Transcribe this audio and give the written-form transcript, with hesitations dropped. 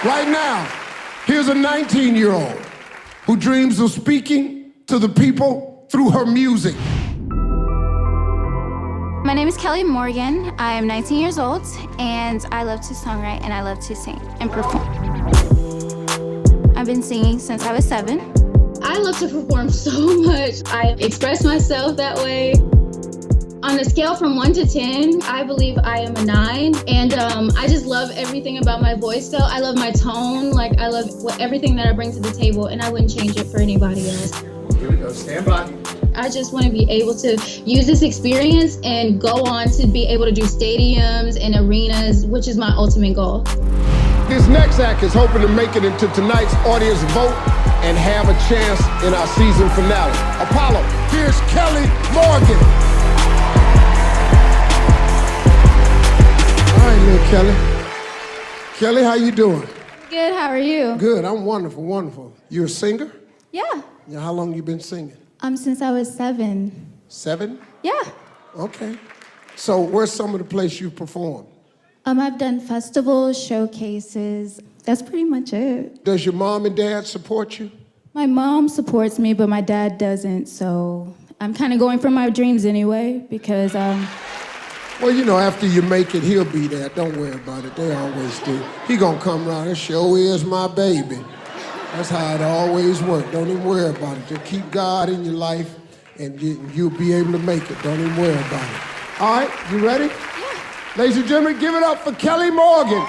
Right now, here's a 19-year-old who dreams of speaking to the people through her music. My name is Kelly Morgan. I am 19 years old, and I love to songwrite, and I love to sing and perform. I've been singing since I was 7. I love to perform so much. I express myself that way. On a scale from 1 to 10, I believe I am a 9. And I just love everything about my voice though. I love my tone. Like, I love everything that I bring to the table, and I wouldn't change it for anybody else. Here we go, stand by. I just want to be able to use this experience and go on to be able to do stadiums and arenas, which is my ultimate goal. This next act is hoping to make it into tonight's audience vote and have a chance in our season finale. Apollo, here's Kelly Morgan. All right, little Kelly. Kelly, how you doing? Good, how are you? Good, I'm wonderful, wonderful. You're a singer? Yeah. Yeah, how long you been singing? Since I was 7. 7? Yeah. Okay. So where's some of the places you've performed? I've done festivals, showcases. That's pretty much it. Does your mom and dad support you? My mom supports me, but my dad doesn't, so I'm kind of going for my dreams anyway, because, Well, you know, after you make it, he'll be there. Don't worry about it. They always do. He gonna come around and show is my baby. That's how it always works. Don't even worry about it. Just keep God in your life, and you'll be able to make it. Don't even worry about it. All right, you ready? yeah. Ladies and gentlemen, give it up for Kelly Morgan.